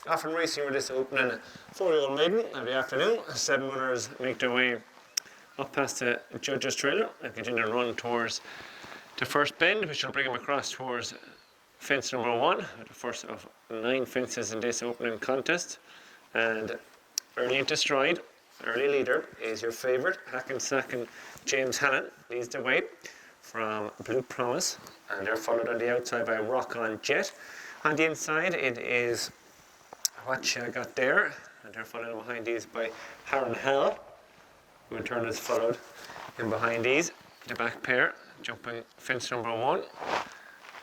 Often racing with this opening 4yo Maiden every afternoon. 7 runners make their way up past the judges' trailer and continue to run towards the first bend, which will bring them across towards fence number 1, the first of 9 fences in this opening contest. And early into stride, early leader is your favourite, Hackensack and James Hannon leads the way from Blue Promise, and they're followed on the outside by Rock On Jet. On the inside it is What You Got There, and they're followed behind these by Harren Hell, who in turn is followed in behind these, the back pair, jumping fence number 1,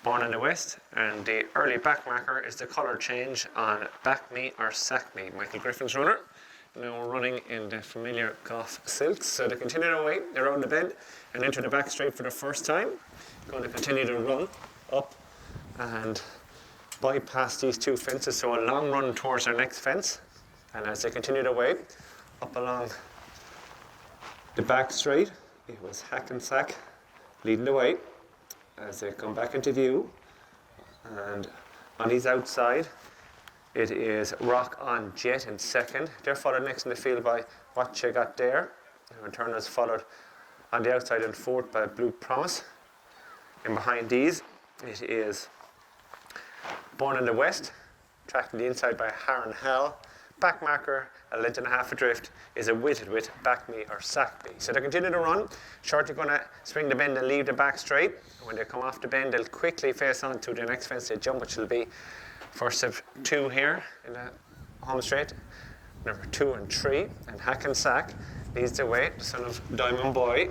Born in the West, and the early back marker is the colour change on Back Me or Sack Me, Michael Griffin's runner, now running in the familiar Goff Silks. So they continue their way around the bend and enter the back straight for the first time. Going to continue to run up and bypass these 2 fences, so a long run towards their next fence. And as they continue their way up along the back straight, it was Hackensack leading the way as they come back into view. And on his outside, it is Rock On Jet in second. They're followed next in the field by What You Got There, who in turn is followed on the outside in fourth by Blue Promise. And behind these, it is Born in the West, tracked on the inside by Harren Hell. Back marker, a length and a half adrift, is a Witted with Back Me or Sack Me. So they continue to run. Shortly going to swing the bend and leave the back straight. When they come off the bend, they'll quickly face on to the next fence they jump, which will be first of 2 here in the home straight, number 2 and 3. And Hackensack leads the way, the son of Diamond Boy,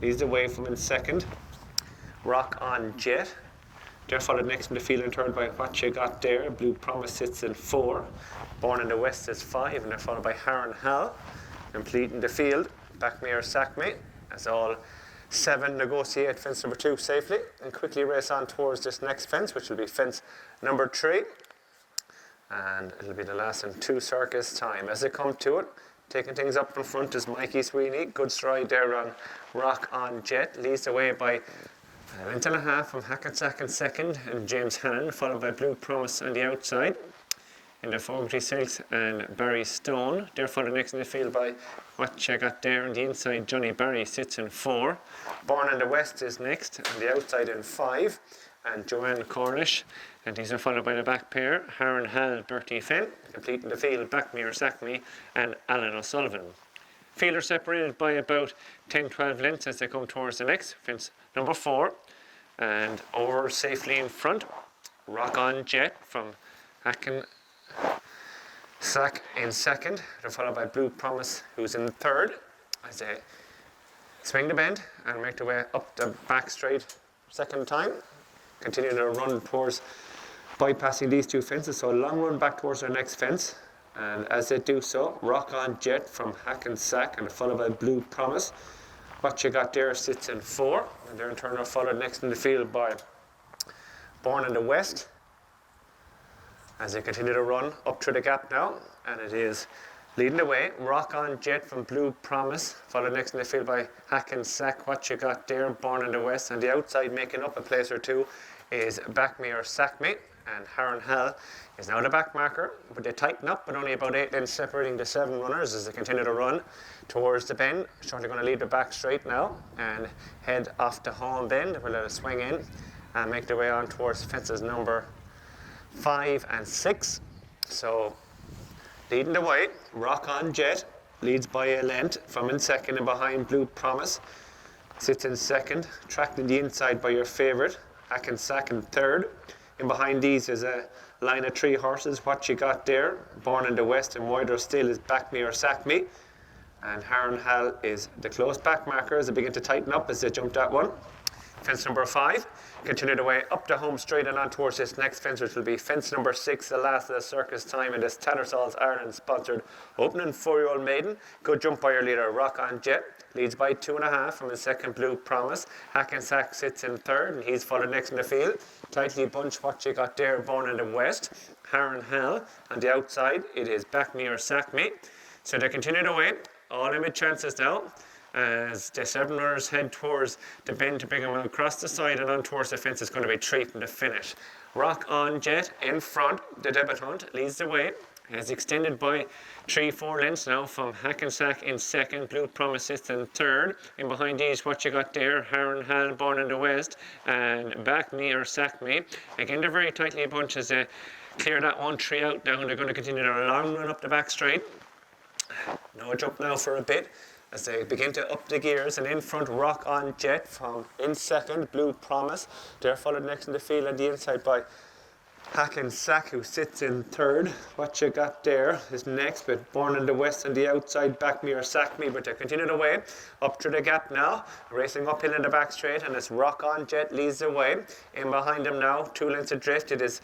leads the way from in second. Rock On Jet. They're followed next in the field and third by What You Got There. Blue Promise sits in 4. Born in the West is 5, and they're followed by Harren Hell. Completing the field, Back Me or Sack Me, as all 7 negotiate fence number 2 safely and quickly race on towards this next fence, which will be fence number 3. And it'll be the last in 2 circus time. As they come to it, taking things up in front is Mikey Sweeney. Good stride there on Rock On Jet. Leads the way by a length and a half from Hackensack in second and James Hannon, followed by Blue Promise on the outside. In the Fogarty Silks and Barry Stone. They're followed next in the field by What You Got There on the inside. Johnny Barry sits in 4. Born in the West is next on the outside in 5. And Joanne Cornish. And these are followed by the back pair, Harren Hall, Bertie Fenn. Completing the field, Back Me or Sack Me, and Alan O'Sullivan. Field are separated by about 10-12 lengths as they come towards the next fence number 4. And over safely in front, Rock On Jet from Hackensack in second. They're followed by Blue Promise, who's in third, as they swing the bend and make their way up the back straight second time. Continue to run towards bypassing these 2 fences, so a long run back towards their next fence. And as they do so, Rock On Jet from Hackensack and followed by Blue Promise. What You Got There sits in 4, and they're in turn are followed next in the field by Born in the West. As they continue to run up through the gap now, and it is leading the way, Rock On Jet from Blue Promise, followed next in the field by Hackensack, What You Got There, Born in the West, and the outside making up a place or 2 is Back Me or Sack Me, and Harren Hell is now the back marker, but they tighten up, but only about 8 lengths separating the 7 runners as they continue to run towards the bend. Shortly going to leave the back straight now and head off the home bend. We'll let it swing in and make their way on towards fences number 5 and 6. So leading the way, Rock On Jet leads by a length from in second and behind Blue Promise. Sits in second, tracked in the inside by your favourite, Hackensack in third. In behind these is a line of 3 horses, What You Got There, Born in the West, and wider still is Back Me or Sack Me. And Harren Hall is the close back marker as they begin to tighten up as they jump that one. Fence number 5, continue the way up the home straight and on towards this next fence, which will be fence number 6, the last of the circus time in this Tattersalls Ireland sponsored opening 4yo Maiden. Good jump by your leader, Rock On Jet. Leads by 2.5 from his second, Blue Promise. Hackensack sits in third, and he's followed next in the field. Tightly bunched, What You Got There, Born in the West. Harren Hall. On the outside, it is Back Me or Sack Me. So they continue to win. All in mid chances now. As the 7 runners head towards the bend to bring them across the side and on towards the fence, is going to be 3 from the finish. Rock On Jet in front. The debutant leads the way. Has extended by 3-4 lengths now from Hackensack in second, Blue Promise in third. In behind these, what you got there, Harren Hall, Born in the West, and Back Me or Sack Me. Again, they're very tightly bunched as they clear that 1-3 out now. They're going to continue their long run up the back straight. No jump now for a bit as they begin to up the gears, and in front Rock On Jet from in second, Blue Promise. They're followed next in the field on the inside by Hackensack, who sits in third. What you got there is next, but Born in the West on the outside, Back Me or Sack Me, but they continue the way up through the gap now, racing uphill in the back straight, and it's Rock On Jet leads the way. In behind them now, 2 lengths adrift, it is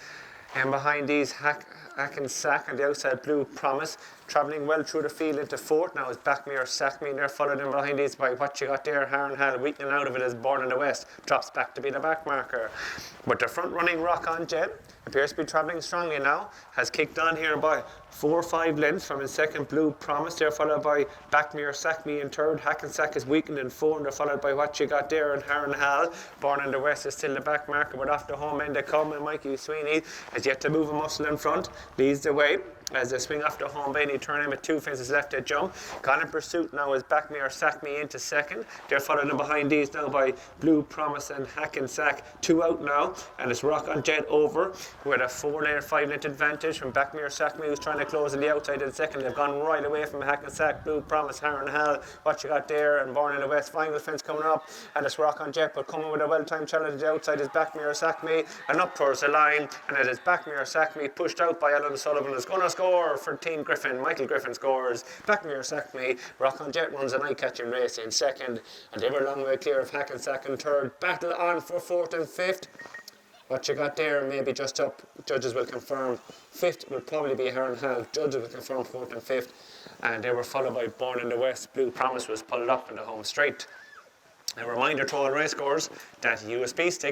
in behind these Hackensack on the outside, Blue Promise, travelling well through the field into fourth. Now is Back Me or Sack Me, and they're followed in behind these by what you got there, Harren Hall, weakening out of it as Born in the West, drops back to be the back marker. But the front running Rock On Jet appears to be travelling strongly now, has kicked on here by 4 or 5 lengths from in second, Blue Promise. They're followed by Back Me or Sack Me in third. Hackensack is weakened in fourth, and they're followed by what you got there and Harren Hall. Born in the West is still the back marker, but off the home end they come, and Mikey Sweeney has yet to move a muscle in front, leads the way. As they swing off the home bay, and he turn him at 2 fences left to jump. Gone in pursuit now is Back Me or Sack Me into second. They're followed in behind these now by Blue Promise and Hackensack. 2 out now, and it's Rock On Jet over with a 4-length, 5-length advantage from Back Me or Sack Me, who's trying to close on the outside in second. They've gone right away from Hackensack, Blue Promise, Harren Hall, what you got there, and Born in the West. Final fence coming up, and it's Rock On Jet, but coming with a well-timed challenge to the outside is Back Me or Sack Me, and up towards the line, and it is Back Me or Sack Me, pushed out by Alan Sullivan, is going to score for Team Griffin. Michael Griffin scores. Back Me or Sack Me. Rock On Jet runs an eye-catching race in second, and they were a long way clear of Hackensack in third. Battle on for fourth and fifth. What you got there maybe just up. Judges will confirm. Fifth will probably be Harren Hall. Judges will confirm fourth and fifth. And they were followed by Born in the West. Blue Promise was pulled up in the home straight. A reminder to all race goers that USB sticks